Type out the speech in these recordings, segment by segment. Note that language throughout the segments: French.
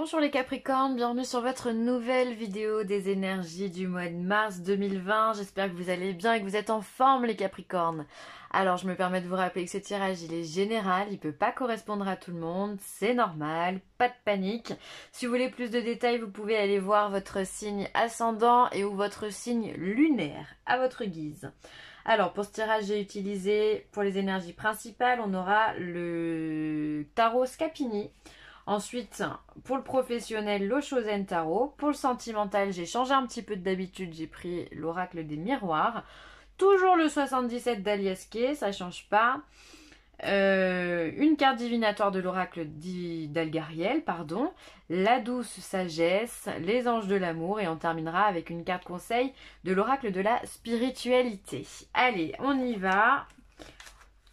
Bonjour les Capricornes, bienvenue sur votre nouvelle vidéo des énergies du mois de mars 2020. J'espère que vous allez bien et que vous êtes en forme les Capricornes. Alors je me permets de vous rappeler que ce tirage il est général, il ne peut pas correspondre à tout le monde, c'est normal, pas de panique. Si vous voulez plus de détails, vous pouvez aller voir votre signe ascendant et ou votre signe lunaire à votre guise. Alors pour ce tirage j'ai utilisé pour les énergies principales, on aura le tarot Scapini. Ensuite, pour le professionnel, l'Oshozen Tarot. Pour le sentimental, j'ai changé un petit peu d'habitude, j'ai pris l'oracle des miroirs. Toujours le 77 d'Aliaské, ça change pas. Une carte divinatoire de l'oracle d'Algariel, pardon. La douce sagesse, les anges de l'amour. Et on terminera avec une carte conseil de l'oracle de la spiritualité. Allez, on y va.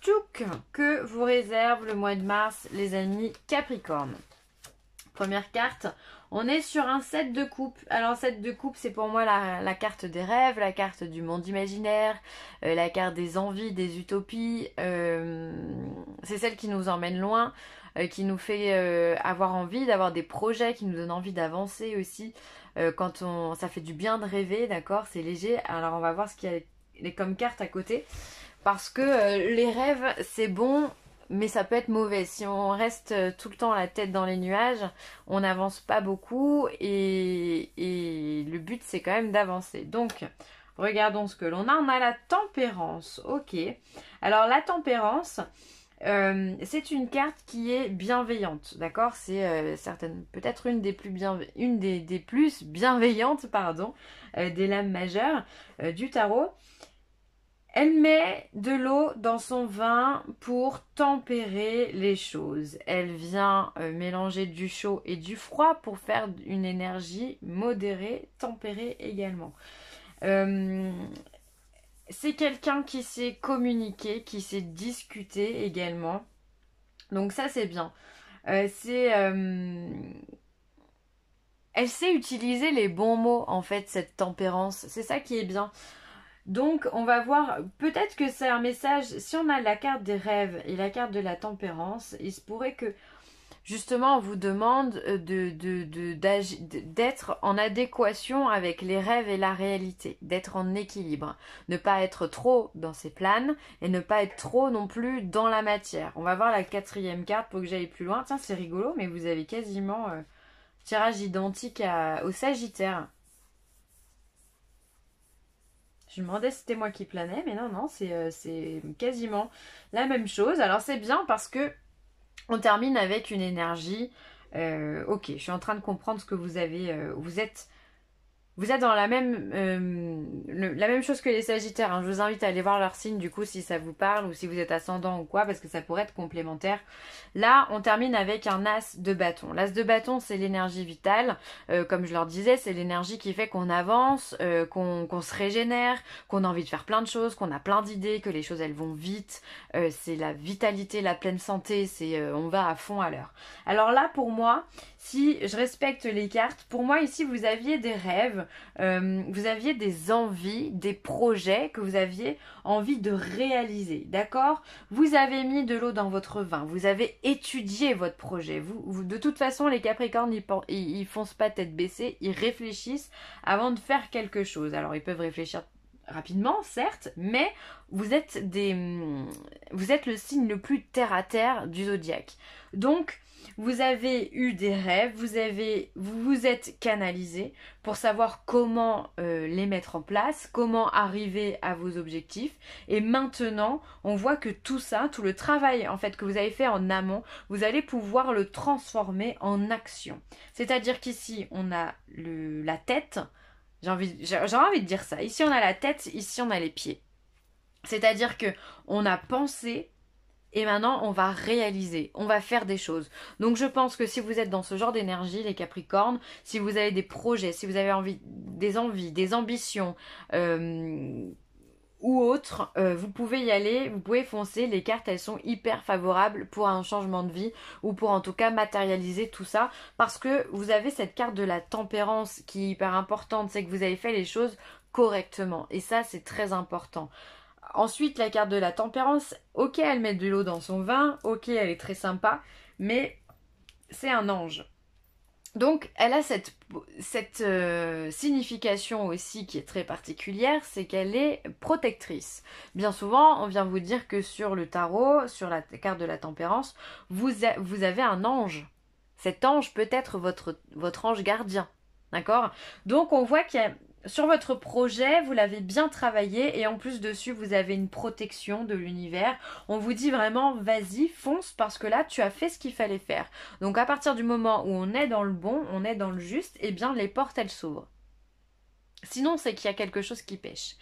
Tchouk, que vous réserve le mois de mars, les amis Capricorne. Première carte, on est sur un 7 de coupe. Alors 7 de coupe, c'est pour moi la carte des rêves, la carte du monde imaginaire, la carte des envies, des utopies. C'est celle qui nous emmène loin, qui nous fait avoir envie d'avoir des projets, qui nous donne envie d'avancer aussi. Ça fait du bien de rêver, d'accord, c'est léger. Alors on va voir ce qu'il y a comme carte à côté. Parce que les rêves, c'est bon, mais ça peut être mauvais. Si on reste tout le temps la tête dans les nuages, on n'avance pas beaucoup et le but, c'est quand même d'avancer. Donc, regardons ce que l'on a. On a la tempérance, ok. Alors, la tempérance, c'est une carte qui est bienveillante, d'accord. C'est peut-être une des plus bienveillantes, pardon, des lames majeures du tarot. Elle met de l'eau dans son vin pour tempérer les choses. Elle vient mélanger du chaud et du froid pour faire une énergie modérée, tempérée également. C'est quelqu'un qui sait communiquer, qui sait discuter également. Donc ça c'est bien. Elle sait utiliser les bons mots en fait, cette tempérance. C'est ça qui est bien. Donc on va voir, peut-être que c'est un message, si on a la carte des rêves et la carte de la tempérance, il se pourrait que justement on vous demande d'être en adéquation avec les rêves et la réalité, d'être en équilibre, ne pas être trop dans ses planes et ne pas être trop non plus dans la matière. On va voir la quatrième carte pour que j'aille plus loin. Tiens, c'est rigolo, mais vous avez quasiment tirage identique au Sagittaire. Je me demandais si c'était moi qui planais, mais non, c'est quasiment la même chose. Alors c'est bien parce que on termine avec une énergie. Ok, je suis en train de comprendre ce que vous avez. Vous êtes dans la même chose que les Sagittaires. Hein. Je vous invite à aller voir leur signe du coup si ça vous parle ou si vous êtes ascendant ou quoi parce que ça pourrait être complémentaire. Là, on termine avec un as de bâton. L'as de bâton, c'est l'énergie vitale. Comme je leur disais, c'est l'énergie qui fait qu'on avance, qu'on se régénère, qu'on a envie de faire plein de choses, qu'on a plein d'idées, que les choses elles vont vite. C'est la vitalité, la pleine santé. On va à fond à l'heure. Alors là, pour moi, si je respecte les cartes, pour moi ici vous aviez des rêves, vous aviez des envies, des projets que vous aviez envie de réaliser, d'accord? Vous avez mis de l'eau dans votre vin, vous avez étudié votre projet. De toute façon, les Capricornes, ils foncent pas tête baissée, ils réfléchissent avant de faire quelque chose. Alors ils peuvent réfléchir rapidement, certes, mais vous êtes le signe le plus terre à terre du zodiaque. Donc, vous avez eu des rêves, vous vous êtes canalisé pour savoir comment les mettre en place, comment arriver à vos objectifs. Et maintenant, on voit que tout ça, tout le travail en fait que vous avez fait en amont, vous allez pouvoir le transformer en action. C'est-à-dire qu'ici, on a la tête. J'ai envie de dire ça. Ici, on a la tête, ici, on a les pieds. C'est-à-dire que on a pensé et maintenant, on va réaliser, on va faire des choses. Donc, je pense que si vous êtes dans ce genre d'énergie, les Capricornes, si vous avez des projets, si vous avez des envies, des ambitions ou autres, vous pouvez y aller, vous pouvez foncer. Les cartes, elles sont hyper favorables pour un changement de vie ou pour en tout cas matérialiser tout ça. Parce que vous avez cette carte de la tempérance qui est hyper importante, c'est que vous avez fait les choses correctement. Et ça, c'est très important. Ensuite, la carte de la tempérance, ok, elle met de l'eau dans son vin, ok, elle est très sympa, mais c'est un ange. Donc, elle a cette signification aussi qui est très particulière, c'est qu'elle est protectrice. Bien souvent, on vient vous dire que sur le tarot, sur la carte de la tempérance, vous avez un ange. Cet ange peut être votre ange gardien. D'accord? Donc, on voit qu'il y a sur votre projet, vous l'avez bien travaillé et en plus dessus, vous avez une protection de l'univers. On vous dit vraiment, vas-y, fonce parce que là, tu as fait ce qu'il fallait faire. Donc à partir du moment où on est dans le bon, on est dans le juste, eh bien les portes, elles s'ouvrent. Sinon, c'est qu'il y a quelque chose qui pêche.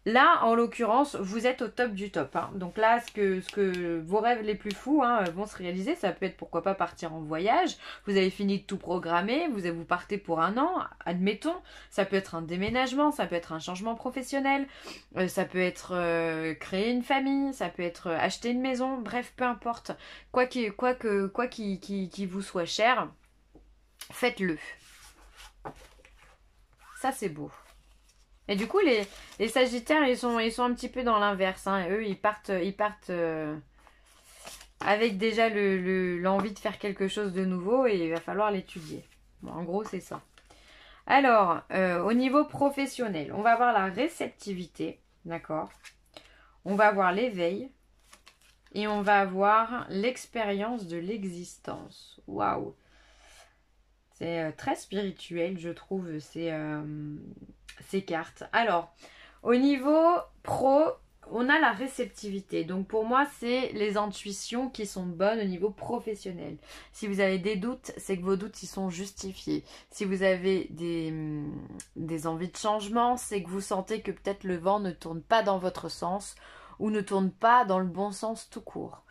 Là, en l'occurrence, vous êtes au top du top. Hein. Donc là, ce que vos rêves les plus fous vont se réaliser. Ça peut être pourquoi pas partir en voyage. Vous avez fini de tout programmer. Vous partez pour un an, admettons. Ça peut être un déménagement, ça peut être un changement professionnel. Ça peut être créer une famille. Ça peut être acheter une maison. Bref, peu importe. Quoi qui vous soit cher, faites-le. Ça, c'est beau. Et du coup, les Sagittaires, ils sont un petit peu dans l'inverse. Hein. Eux, ils partent avec déjà l'envie de faire quelque chose de nouveau et il va falloir l'étudier. Bon, en gros, c'est ça. Alors, au niveau professionnel, on va avoir la réceptivité, d'accord? On va avoir l'éveil et on va avoir l'expérience de l'existence. Waouh! C'est très spirituel, je trouve, ces cartes. Alors, au niveau pro, on a la réceptivité. Donc pour moi, c'est les intuitions qui sont bonnes au niveau professionnel. Si vous avez des doutes, c'est que vos doutes ils sont justifiés. Si vous avez des envies de changement, c'est que vous sentez que peut-être le vent ne tourne pas dans votre sens ou ne tourne pas dans le bon sens tout court.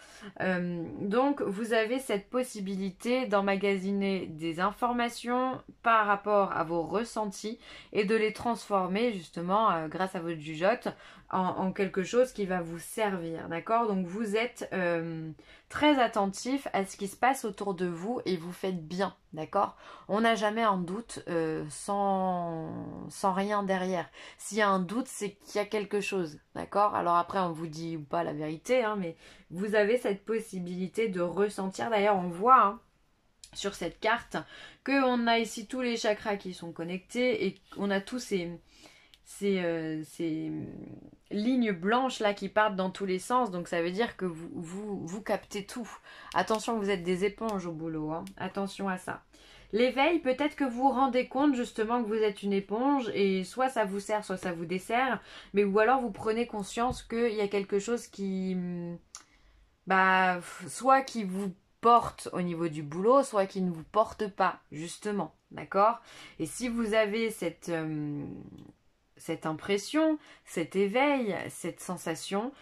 Donc vous avez cette possibilité d'emmagasiner des informations par rapport à vos ressentis et de les transformer justement grâce à votre jugeote en quelque chose qui va vous servir, d'accord? Donc vous êtes très attentif à ce qui se passe autour de vous et vous faites bien, d'accord? On n'a jamais un doute sans rien derrière. S'il y a un doute, c'est qu'il y a quelque chose, d'accord? Alors après, on vous dit ou pas la vérité, hein, mais vous avez cette possibilité de ressentir. D'ailleurs, on voit hein, sur cette carte qu'on a ici tous les chakras qui sont connectés et on a tous ces lignes blanches là qui partent dans tous les sens, donc ça veut dire que vous captez tout. Attention, vous êtes des éponges au boulot, hein. Attention à ça. L'éveil, peut-être que vous vous rendez compte justement que vous êtes une éponge et soit ça vous sert, soit ça vous dessert, mais ou alors vous prenez conscience qu'il y a quelque chose qui, soit qui vous porte au niveau du boulot, soit qui ne vous porte pas, justement, d'accord? Et si vous avez cette impression, cet éveil, cette sensation,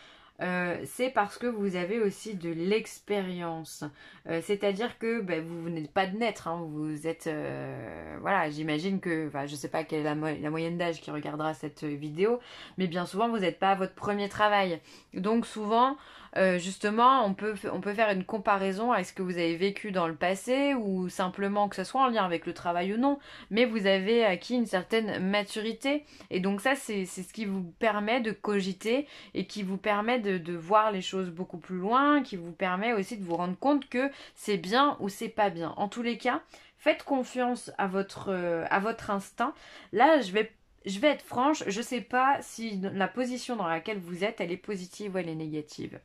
c'est parce que vous avez aussi de l'expérience. C'est-à-dire que vous n'êtes pas de naître, hein, vous êtes... voilà, j'imagine que... Enfin, je sais pas quelle est la moyenne d'âge qui regardera cette vidéo, mais bien souvent, vous n'êtes pas à votre premier travail. Donc souvent, justement, on peut faire une comparaison avec ce que vous avez vécu dans le passé, ou simplement que ce soit en lien avec le travail ou non, mais vous avez acquis une certaine maturité. Et donc ça, c'est ce qui vous permet de cogiter et qui vous permet de voir les choses beaucoup plus loin, qui vous permet aussi de vous rendre compte que c'est bien ou c'est pas bien. En tous les cas, faites confiance à votre instinct. Là, je vais être franche, je sais pas si la position dans laquelle vous êtes, elle est positive ou elle est négative.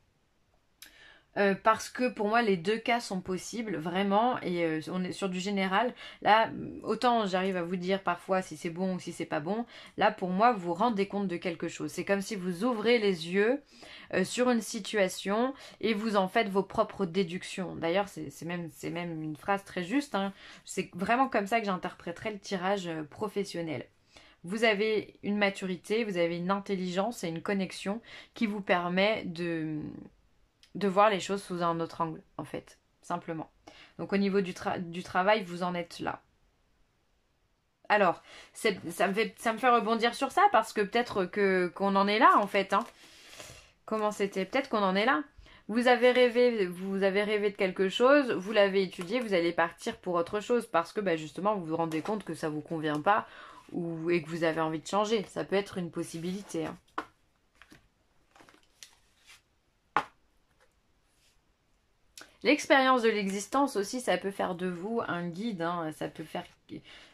Parce que pour moi les deux cas sont possibles vraiment et on est sur du général. Là autant j'arrive à vous dire parfois si c'est bon ou si c'est pas bon, là pour moi vous vous rendez compte de quelque chose. C'est comme si vous ouvrez les yeux sur une situation et vous en faites vos propres déductions. D'ailleurs c'est même une phrase très juste, hein. C'est vraiment comme ça que j'interpréterais le tirage professionnel. Vous avez une maturité, vous avez une intelligence et une connexion qui vous permet de voir les choses sous un autre angle, en fait, simplement. Donc au niveau du travail, vous en êtes là. Alors, ça me fait rebondir sur ça, parce que peut-être qu'on en est là, en fait. Hein. Comment c'était? Peut-être qu'on en est là. Vous avez rêvé de quelque chose, vous l'avez étudié, vous allez partir pour autre chose, parce que justement, vous vous rendez compte que ça ne vous convient pas, et que vous avez envie de changer. Ça peut être une possibilité, hein. L'expérience de l'existence aussi, ça peut faire de vous un guide, hein, ça peut faire...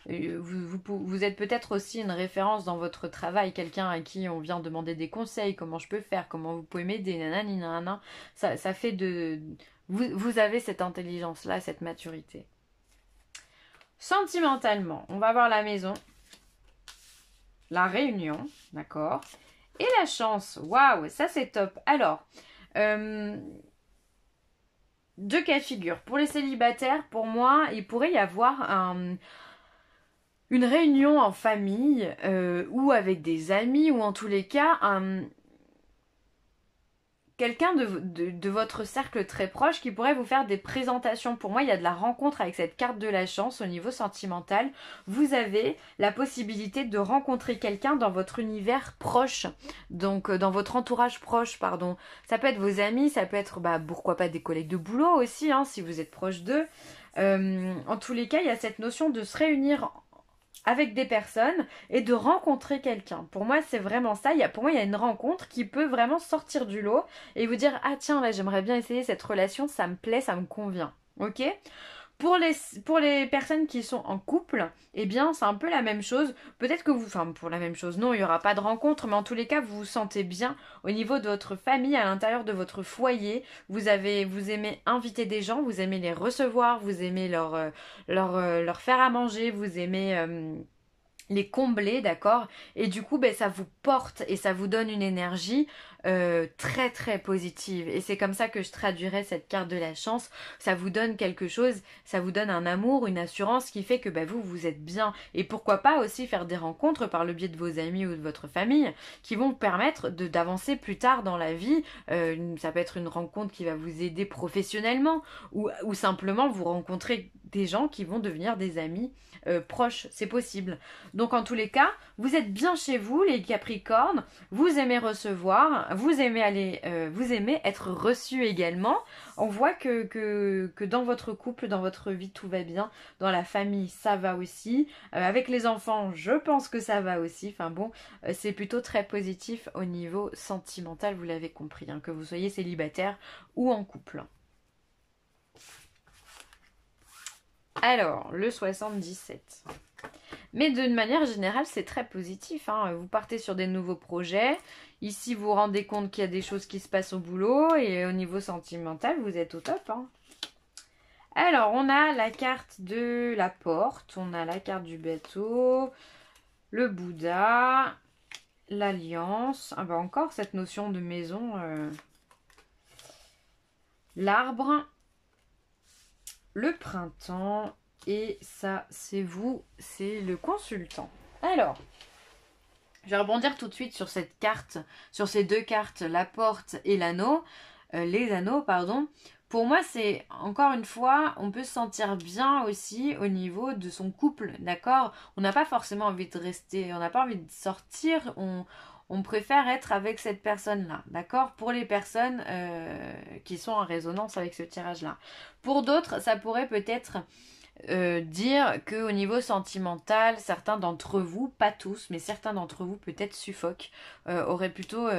Vous êtes peut-être aussi une référence dans votre travail, quelqu'un à qui on vient demander des conseils, comment je peux faire, comment vous pouvez m'aider, nanani, nanana. Ça fait de... Vous avez cette intelligence-là, cette maturité. Sentimentalement, on va voir la maison, la réunion, d'accord, et la chance. Waouh, ça c'est top. Alors, deux cas de figure. Pour les célibataires, pour moi, il pourrait y avoir une réunion en famille ou avec des amis ou en tous les cas quelqu'un de votre cercle très proche qui pourrait vous faire des présentations. Pour moi, il y a de la rencontre avec cette carte de la chance au niveau sentimental. Vous avez la possibilité de rencontrer quelqu'un dans votre univers proche, donc dans votre entourage proche, pardon. Ça peut être vos amis, ça peut être, pourquoi pas des collègues de boulot aussi, hein, si vous êtes proche d'eux. En tous les cas, il y a cette notion de se réunir avec des personnes et de rencontrer quelqu'un. Pour moi, c'est vraiment ça. Pour moi, il y a une rencontre qui peut vraiment sortir du lot et vous dire « Ah tiens, là, j'aimerais bien essayer cette relation, ça me plaît, ça me convient. » Ok ? Pour les personnes qui sont en couple, eh bien, c'est un peu la même chose. Peut-être que vous... Enfin, pour la même chose, non, il n'y aura pas de rencontre, mais en tous les cas, vous vous sentez bien au niveau de votre famille, à l'intérieur de votre foyer. Vous aimez inviter des gens, vous aimez les recevoir, vous aimez leur faire à manger, vous aimez... les combler, d'accord? Et du coup, ça vous porte et ça vous donne une énergie très très positive. Et c'est comme ça que je traduirais cette carte de la chance. Ça vous donne quelque chose, ça vous donne un amour, une assurance qui fait que vous êtes bien. Et pourquoi pas aussi faire des rencontres par le biais de vos amis ou de votre famille qui vont vous permettre d'avancer plus tard dans la vie. Ça peut être une rencontre qui va vous aider professionnellement ou simplement vous rencontrer des gens qui vont devenir des amis proches, c'est possible. Donc en tous les cas, vous êtes bien chez vous, les Capricornes, vous aimez recevoir, vous aimez être reçu également. On voit que dans votre couple, dans votre vie, tout va bien. Dans la famille, ça va aussi. Avec les enfants, je pense que ça va aussi. Enfin bon, c'est plutôt très positif au niveau sentimental, vous l'avez compris, hein, que vous soyez célibataire ou en couple. Alors, le 77. Mais d'une manière générale, c'est très positif, hein. Vous partez sur des nouveaux projets. Ici, vous vous rendez compte qu'il y a des choses qui se passent au boulot. Et au niveau sentimental, vous êtes au top, hein. Alors, on a la carte de la porte. On a la carte du bateau. Le Bouddha. L'alliance. Ah encore cette notion de maison. L'arbre. Le printemps. Et ça, c'est vous, c'est le consultant. Alors, je vais rebondir tout de suite sur cette carte, sur ces deux cartes, la porte et l'anneau, les anneaux, pardon. Pour moi, c'est, encore une fois, on peut se sentir bien aussi au niveau de son couple, d'accord? On n'a pas forcément envie de rester, on n'a pas envie de sortir, on préfère être avec cette personne-là, d'accord? Pour les personnes qui sont en résonance avec ce tirage-là. Pour d'autres, ça pourrait peut-être... dire qu'au niveau sentimental, certains d'entre vous, pas tous, mais certains d'entre vous peut-être suffoquent, auraient plutôt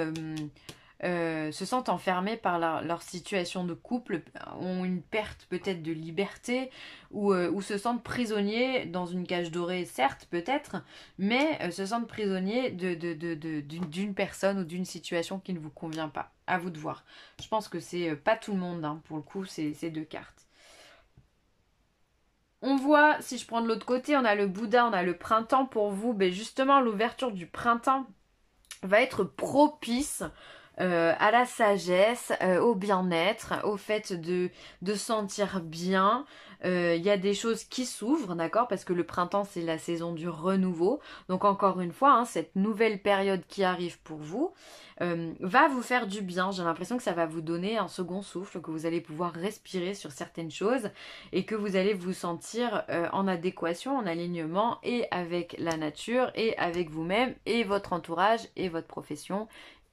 se sentent enfermés par leur situation de couple, ont une perte peut-être de liberté ou se sentent prisonniers dans une cage dorée, certes peut-être, mais se sentent prisonniers d'une personne ou d'une situation qui ne vous convient pas. À vous de voir. Je pense que c'est pas tout le monde, hein, pour le coup, ces deux cartes. On voit, si je prends de l'autre côté, on a le Bouddha, on a le printemps pour vous. Ben justement, l'ouverture du printemps va être propice à la sagesse, au bien-être, au fait de sentir bien. Il y a des choses qui s'ouvrent, d'accord? Parce que le printemps, c'est la saison du renouveau. Donc encore une fois, hein, cette nouvelle période qui arrive pour vous va vous faire du bien. J'ai l'impression que ça va vous donner un second souffle, que vous allez pouvoir respirer sur certaines choses et que vous allez vous sentir en adéquation, en alignement et avec la nature et avec vous-même et votre entourage et votre profession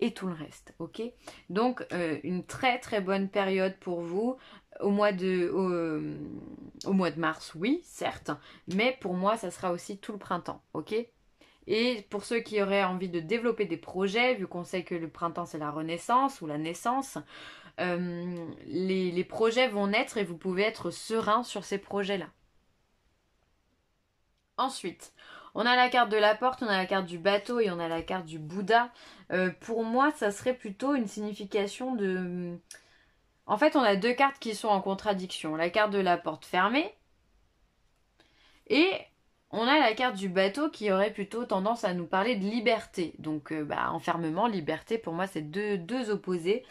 et tout le reste, ok? Donc une très très bonne période pour vous au mois de mars, oui, certes, mais pour moi ça sera aussi tout le printemps, ok? Et pour ceux qui auraient envie de développer des projets, vu qu'on sait que le printemps c'est la renaissance ou la naissance, les projets vont naître et vous pouvez être serein sur ces projets-là. Ensuite, on a la carte de la porte, on a la carte du bateau et on a la carte du Bouddha. Pour moi, ça serait plutôt une signification de... En fait, on a deux cartes qui sont en contradiction. La carte de la porte fermée et on a la carte du bateau qui aurait plutôt tendance à nous parler de liberté. Donc, enfermement, liberté, pour moi, c'est deux opposés.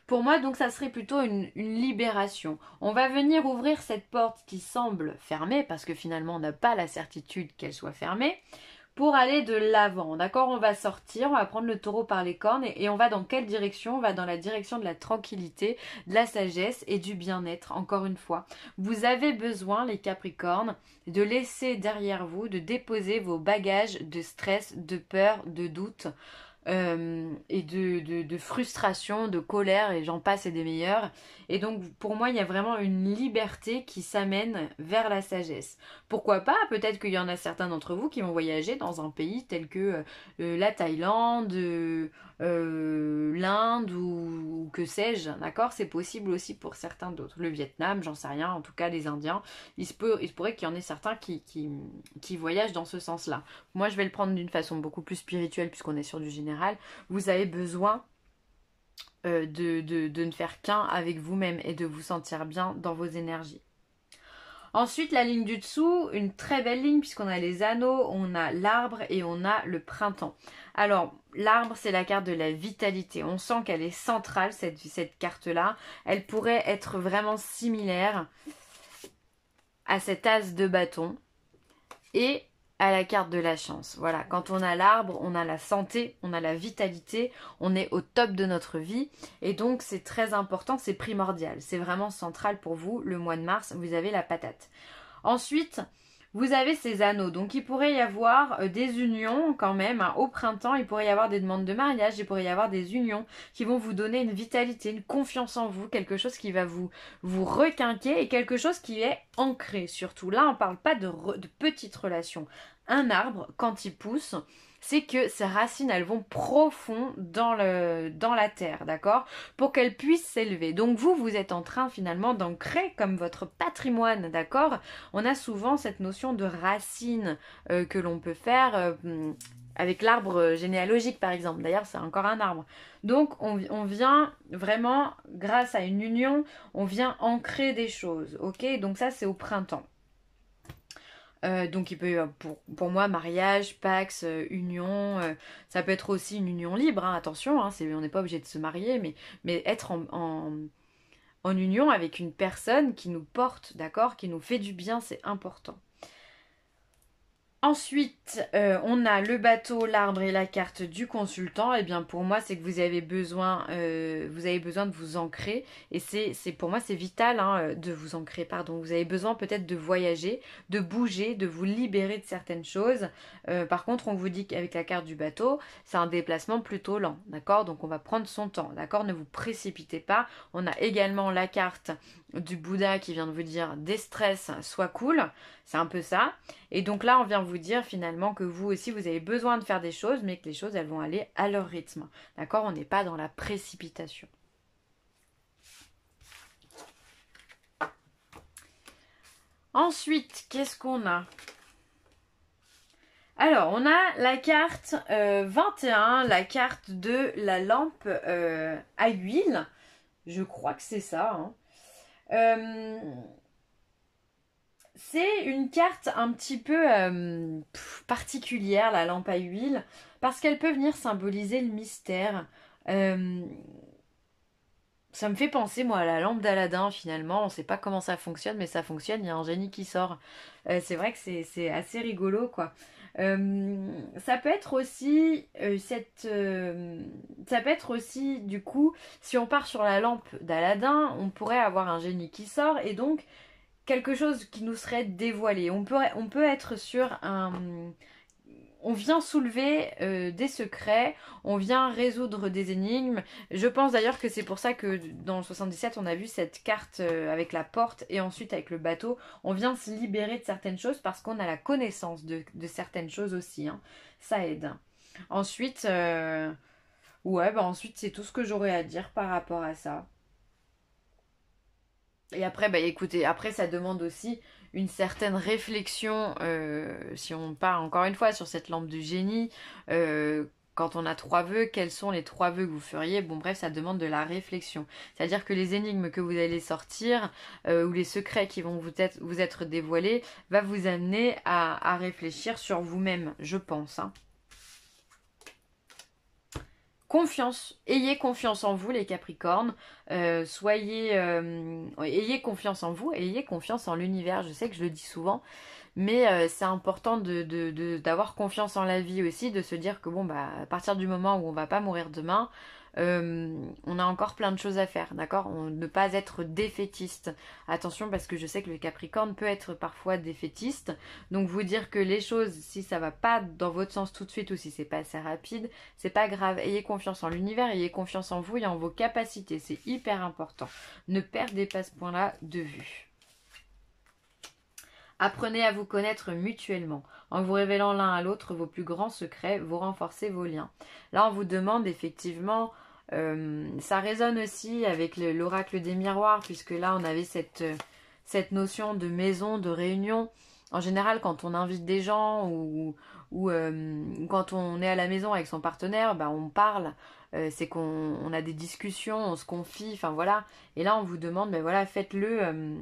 Pour moi, donc, ça serait plutôt une libération. On va venir ouvrir cette porte qui semble fermée, parce que finalement, on n'a pas la certitude qu'elle soit fermée, pour aller de l'avant. D'accord? On va sortir, on va prendre le taureau par les cornes, et on va dans quelle direction? On va dans la direction de la tranquillité, de la sagesse et du bien-être, encore une fois. Vous avez besoin, les Capricornes, de laisser derrière vous, de déposer vos bagages de stress, de peur, de doute, et de frustration, de colère, et j'en passe et des meilleurs. Et donc pour moi il y a vraiment une liberté qui s'amène vers la sagesse. Pourquoi pas, peut-être qu'il y en a certains d'entre vous qui vont voyager dans un pays tel que la Thaïlande, l'Inde ou que sais-je, d'accord? C'est possible aussi pour certains d'autres. Le Vietnam, j'en sais rien, en tout cas les Indiens, il se pourrait qu'il y en ait certains qui voyagent dans ce sens-là. Moi je vais le prendre d'une façon beaucoup plus spirituelle puisqu'on est sur du général. Vous avez besoin de ne faire qu'un avec vous-même et de vous sentir bien dans vos énergies. Ensuite, la ligne du dessous, une très belle ligne puisqu'on a les anneaux, on a l'arbre et on a le printemps. Alors, l'arbre, c'est la carte de la vitalité. On sent qu'elle est centrale, cette carte-là. Elle pourrait être vraiment similaire à cet as de bâton et à la carte de la chance. Voilà, quand on a l'arbre, on a la santé, on a la vitalité, on est au top de notre vie et donc c'est très important, c'est primordial, c'est vraiment central pour vous. Le mois de mars, vous avez la patate. Ensuite, vous avez ces anneaux, donc il pourrait y avoir des unions quand même, hein. Au printemps, il pourrait y avoir des demandes de mariage, il pourrait y avoir des unions qui vont vous donner une vitalité, une confiance en vous, quelque chose qui va vous requinquer et quelque chose qui est ancré surtout. Là, on ne parle pas de petites relations. Un arbre, quand il pousse, c'est que ses racines, elles vont profond dans la terre, d'accord? Pour qu'elles puissent s'élever. Donc vous êtes en train finalement d'ancrer comme votre patrimoine, d'accord? On a souvent cette notion de racines que l'on peut faire avec l'arbre généalogique par exemple. D'ailleurs, c'est encore un arbre. Donc on vient vraiment, grâce à une union, on vient ancrer des choses, ok? Donc ça, c'est au printemps. Donc il peut y avoir pour moi mariage, pax, union, ça peut être aussi une union libre, hein, attention, hein, on n'est pas obligé de se marier, mais être en union avec une personne qui nous porte, d'accord, qui nous fait du bien, c'est important. Ensuite, on a le bateau, l'arbre et la carte du consultant. Et bien pour moi, c'est que vous avez besoin de vous ancrer. Et pour moi, c'est vital hein, de vous ancrer, pardon. Vous avez besoin peut-être de voyager, de bouger, de vous libérer de certaines choses. Par contre, on vous dit qu'avec la carte du bateau, c'est un déplacement plutôt lent, d'accord? Donc on va prendre son temps, d'accord? Ne vous précipitez pas. On a également la carte du Bouddha qui vient de vous dire des stress, sois cool. C'est un peu ça. Et donc là, on vient vous dire finalement que vous aussi, vous avez besoin de faire des choses, mais que les choses, elles vont aller à leur rythme. D'accord? On n'est pas dans la précipitation. Ensuite, qu'est-ce qu'on a? Alors, on a la carte 21, la carte de la lampe à huile. Je crois que c'est ça, hein. C'est une carte un petit peu particulière, la lampe à huile, parce qu'elle peut venir symboliser le mystère. Ça me fait penser, moi, à la lampe d'Aladin, finalement. On ne sait pas comment ça fonctionne, mais ça fonctionne, il y a un génie qui sort. C'est vrai que c'est assez rigolo, quoi. Ça peut être aussi ça peut être aussi du coup si on part sur la lampe d'Aladin, on pourrait avoir un génie qui sort et donc quelque chose qui nous serait dévoilé. On peut être sur on vient soulever des secrets, on vient résoudre des énigmes. Je pense d'ailleurs que c'est pour ça que dans le 77, on a vu cette carte avec la porte et ensuite avec le bateau. On vient se libérer de certaines choses parce qu'on a la connaissance de certaines choses aussi. Hein. Ça aide. Ensuite, ouais, bah ensuite c'est tout ce que j'aurais à dire par rapport à ça. Et après, bah écoutez, après ça demande aussi une certaine réflexion, si on part encore une fois sur cette lampe du génie, quand on a 3 vœux, quels sont les 3 vœux que vous feriez? Bon bref, ça demande de la réflexion. C'est-à-dire que les énigmes que vous allez sortir, ou les secrets qui vont vous être dévoilés, va vous amener à réfléchir sur vous-même, je pense. Hein. Confiance, ayez confiance en vous les Capricornes, ayez confiance en vous et ayez confiance en l'univers, je sais que je le dis souvent, mais c'est important d'avoir confiance en la vie aussi, de se dire que bon bah à partir du moment où on va pas mourir demain, on a encore plein de choses à faire, d'accord? Ne pas être défaitiste. Attention parce que je sais que le Capricorne peut être parfois défaitiste. Donc vous dire que les choses, si ça va pas dans votre sens tout de suite ou si c'est pas assez rapide, c'est pas grave. Ayez confiance en l'univers, ayez confiance en vous et en vos capacités. C'est hyper important. Ne perdez pas ce point-là de vue. Apprenez à vous connaître mutuellement. En vous révélant l'un à l'autre vos plus grands secrets, vous renforcez vos liens. Là, on vous demande effectivement, ça résonne aussi avec l'oracle des miroirs, puisque là, on avait cette notion de maison, de réunion. En général, quand on invite des gens ou quand on est à la maison avec son partenaire, bah, on parle. C'est qu'on a des discussions, on se confie, enfin voilà. Et là, on vous demande, ben voilà, faites-le,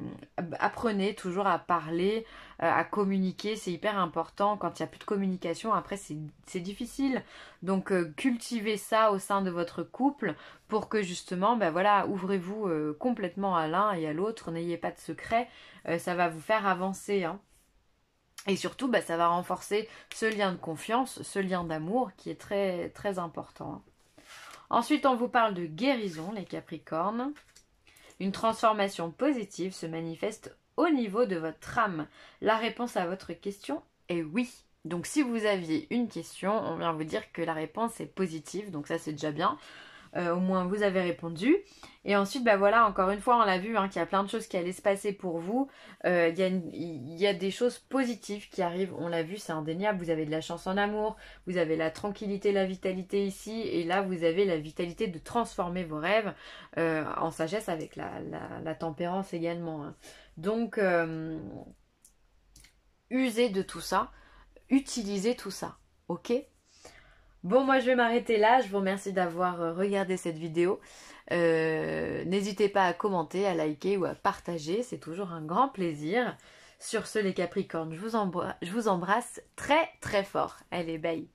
apprenez toujours à parler, à communiquer, c'est hyper important. Quand il n'y a plus de communication, après, c'est difficile. Donc, cultivez ça au sein de votre couple pour que justement, ben voilà, ouvrez-vous complètement à l'un et à l'autre, n'ayez pas de secret, ça va vous faire avancer, hein. Et surtout, bah, ça va renforcer ce lien de confiance, ce lien d'amour qui est très, très important. Hein. Ensuite, on vous parle de guérison, les Capricornes. Une transformation positive se manifeste au niveau de votre âme. La réponse à votre question est oui. Donc, si vous aviez une question, on vient vous dire que la réponse est positive. Donc, ça, c'est déjà bien. Au moins vous avez répondu. Et ensuite, bah voilà, encore une fois, on l'a vu, hein, qu'il y a plein de choses qui allaient se passer pour vous. Il y a des choses positives qui arrivent, on l'a vu, c'est indéniable. Vous avez de la chance en amour, vous avez la tranquillité, la vitalité ici, et là, vous avez la vitalité de transformer vos rêves en sagesse avec la tempérance également. Hein. Donc, usez de tout ça, utilisez tout ça, ok ? Bon, moi je vais m'arrêter là. Je vous remercie d'avoir regardé cette vidéo. N'hésitez pas à commenter, à liker ou à partager. C'est toujours un grand plaisir. Sur ce, les Capricornes, je vous embrasse très très fort. Allez, bye.